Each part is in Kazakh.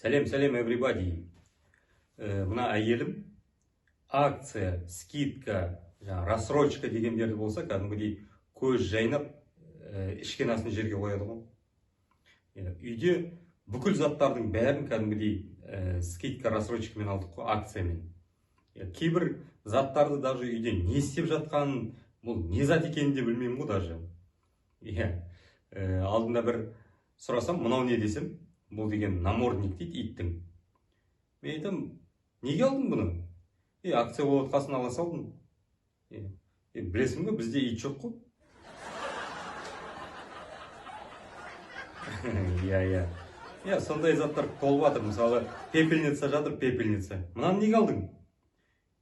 Сәлем, everybody. Мына әйелім акция, скидка, рассрочка дегендерді болса, кәдімгідей көз жайнап, ішкен асын жерге қояды ғой. Үйде бүкіл заттардың бәрін кәдімгідей скидка, рассрочкамен алдық қой, акциямен. Кейбір заттарды даже үйде не істеп жатқанын, бұл не зат екенін де білмеймін ғой даже. Алдында бір сұрасам, мынау не десем, бұл деген намордник дейді, иттің. Мен айтам, неге алдың бұны? Акция болып отқасын ала салдым. Білесің бе, бізде ит жоқ қой. Сондай заттар толып жатыр. Мысалы, пепельница жатыр, пепельница. Мынаны неге алдың?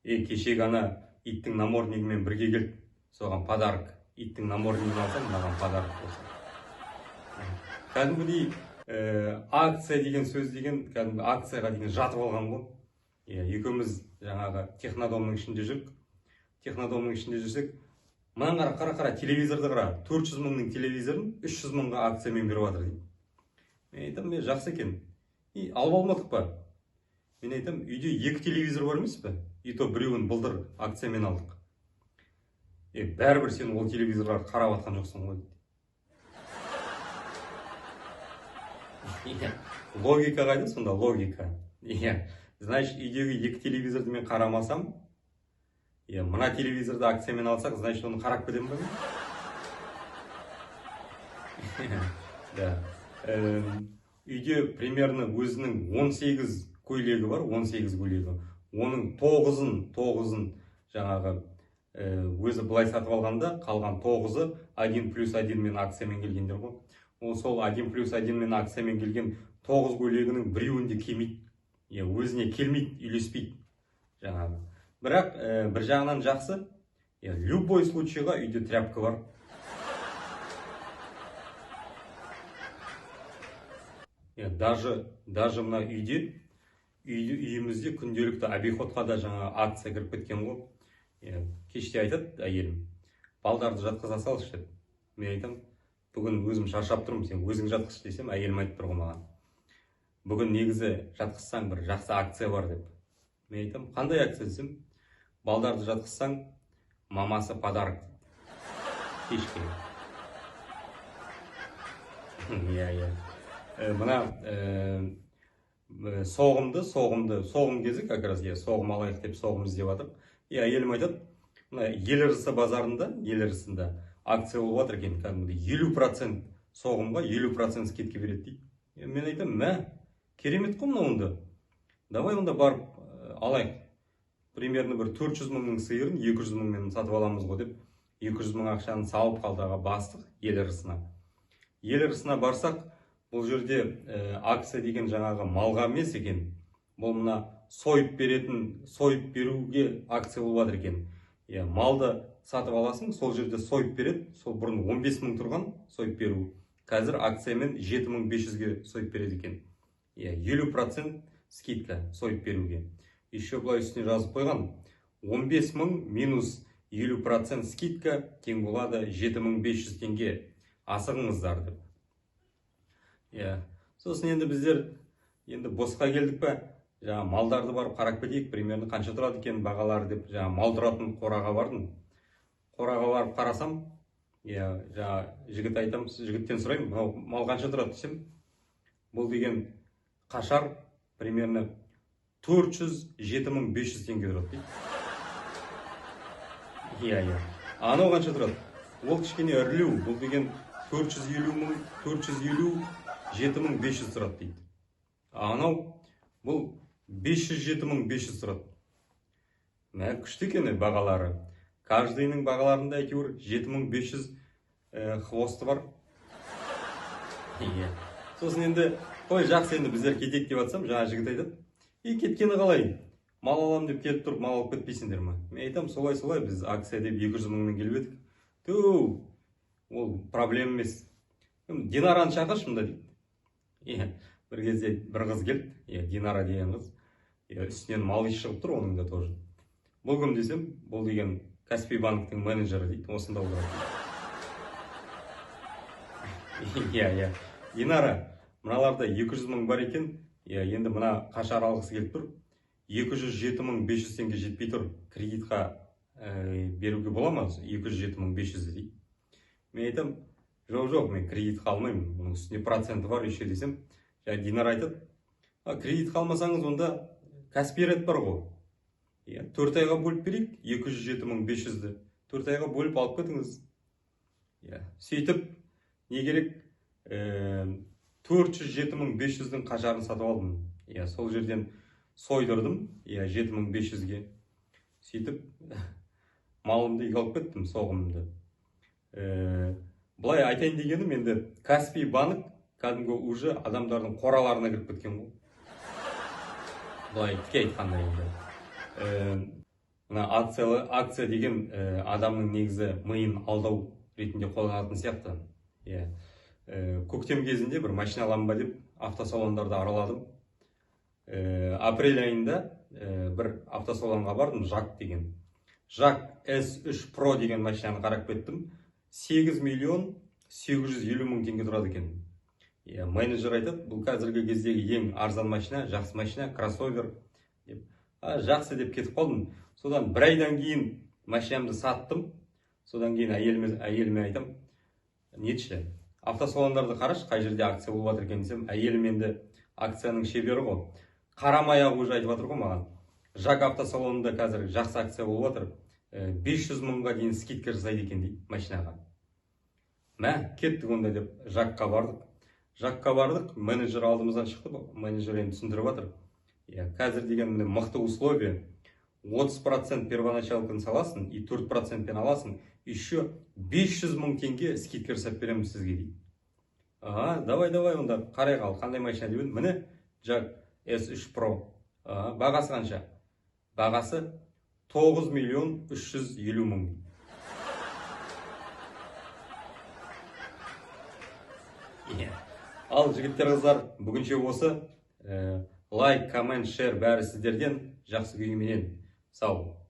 Кешегі ана иттің наморднигімен бірге келді. Соған подарок. Иттің наморднигін алсам, мынаған подарок болса. Кәдімгідей акция деген сөз деген кәдімгі акцияға деген жатып алған ғой. Екеуміз жаңағы технодомның ішінде жүрік. Технодомның ішінде жүрсек, мынаны қара, телевизорды қара. 400 мыңның телевизорын 300 мыңға акциямен беріп жатыр дейді. Мен айтам, жақсы екен. Алып алмадық па? Мен айтам, үйде 2 телевизор бар емес пе? И то біреуін былтыр акциямен алдық. Бәрібір сен ол телевизорларды қарап атқан жоқсың ғой. Логика қайда сонда, логика. Значит, үйдегі 2 телевизорды мен қарамасам, мына телевизорды акциямен алсақ, значит, оны қарап кетем ба? Үйде примерно өзінің 18 көйлегі бар, 18 көйлегі. Оның 9-ын жаңағы өзі былай сатып алғанда, қалған 9-ы 1+1 мен акциямен келгендер ғой. Ол сол 1+1 мен акциямен келген 9 көйлегінің біреуінде келмейді. Өзіне келмейді, үйлеспейді. Бірақ бір жағынан жақсы, любой случайға үйде тряпка бар. Даже мына үйімізде күнделікті обиходқа да жаңа акция кіріп кеткен ғой. Кеште айтады әйелім, балдарды жатқыза салшы. Мен айтам, бүгін өзім шаршап тұрмын, сен өзің жатқыз десем, әйелім айтып тұр ғой маған. Бүгін негізі жатқызсаң бір жақсы акция бар деп. Мен айтам, қандай акция десем, балдарды жатқызсаң, мамасы подарок дейді. Кешке. Мына соғым кезі, как раз соғым алайық деп соғым іздеп жатыр. Әйелім айтады, ел ырысы базарында, акция болып жатыр екен, кәдімгідей 50% соғымға 50% скидка береді дейді. Мен айтам, керемет қой мынауында. Давай онда барып алайық. Примерно бір 400 мыңның сиырын 200 мыңмен сатып аламыз ғой деп, 200 мың ақшаны салып қалтаға бастық ел ырысына. Ел ырысына барсақ, бұл жерде акция деген жаңағы малға емес екен. Бұл мына сойып беруге акция болып жатыр екен. Малды сатып аласың, сол жерде сойып береді. Сол бұрын 15 мың тұрған сойып беру. Қазір акциямен 7500-ге сойып береді екен. 50% скидка сойып беруге. Еще былай үстіне жазып қойған. 15 мың минус 50% скидка тең болады 7500 теңге. Асығыңыздар деп. Сосын енді біздер босқа келдік па? Малдарды барып қарап кетейік, примерно қанша тұрады екен бағалары деп, мал тұратын қораға бардым. Қораға барып қарасам, жігіттен сұраймын, мал қанша тұрады десем, бұл деген қашар примерно 407.500 теңге тұрады дейді. Анау қанша тұрады? Ол кішкене үрлеу, бұл деген 457.500 тұрады дейді. Анау бұл 507.500 тұрады. Күшті екені бағалары. Каждыйның бағаларында әйтеуір 7500 хвосты бар. Сосын енді, жақсы енді біздер кетейік деп атсам, жаңа жігіт айтады. Кеткені қалай? Мал алам деп келіп тұрып, мал алып кетпейсіңдер ма? Мен айтам, солай, біз акция деп 200 мыңнан келіп едік. Ол проблем емес. Динараны шақыршы мұнда дейді. Бір кезде бір қыз келді, Динара деген қыз. Үстінен мал еш шығып тұр, оның да тоже. Бұл кім десем, бұл деген Каспий банктің менеджері дейді, осында отырады. Динара, мыналарда 200 мың бар екен, Енді мына қашар алғысы келіп тұр. 207.500 теңге жетпей тұр. Кредитқа беруге бола ма? 207.500 дейді. Мен айтам, жоқ, мен кредитқа алмаймын. Оның үстіне проценті бар еще десем, Динар айтады, кредитқа алмасаңыз, онда Каспий рет бар ғой. 4 айға бөліп берейік, 207.500-ді 4 айға бөліп алып кетіңіз. Сөйтіп, не керек? 407.500-дің қашарын сатып алдым. Сол жерден сойдырдым, 7.500-ге. Сөйтіп, малымды үйге алып кеттім, соғымымды. Бұлай айтайын дегенім, енді Каспий банк кәдімгі уже адамдардың қораларына кіріп кеткен ғой. Бұлай тіке айтқанда енді. Акция деген адамның негізі миын алдау ретінде қолданатын сияқты. Көктем кезінде бір машина аламын ба деп автосалондарды араладым. Апрель айында бір автосалонға бардым, Жак деген. Жак S3 Pro деген машинаны қарап кеттім. 8.850.000 теңге тұрады екен. Менеджер айтады, бұл қазіргі кездегі ең арзан машина, жақсы машина, кроссовер. Жақсы деп кетіп қалдым. Содан бір айдан кейін машинамды саттым. Содан кейін әйеліме айтам, нетші, автосалондарды қараш, қай жерде акция болып жатыр екен десем, әйелім енді акцияның шебері ғой. Қарамай-ақ уже айтып жатыр ғой маған. Жак автосалонында қазір жақсы акция болып жатыр. 500.000-ға дейін скидка жасайды екен дейді машинаға. Кеттік онда деп Жакқа бардық. Менеджер алдымыздан шықты. Менеджер енді түсіндіріп жатыр. Қазір деген мықты условия. 30% первоначалканы саласың, и 4%-пен аласың, еще 500.000 теңге скидка жасап береміз сізге дейді. Давай, онда қарай қал, қандай машина деп едім. Міне, Жак S3 Pro. Бағасы қанша? Бағасы 9.350.000. Ал жігіттер, қыздар, бүгінше осы. Лайк, коммент, шер бәрі сіздерден. Жақсы күйменен. Сау.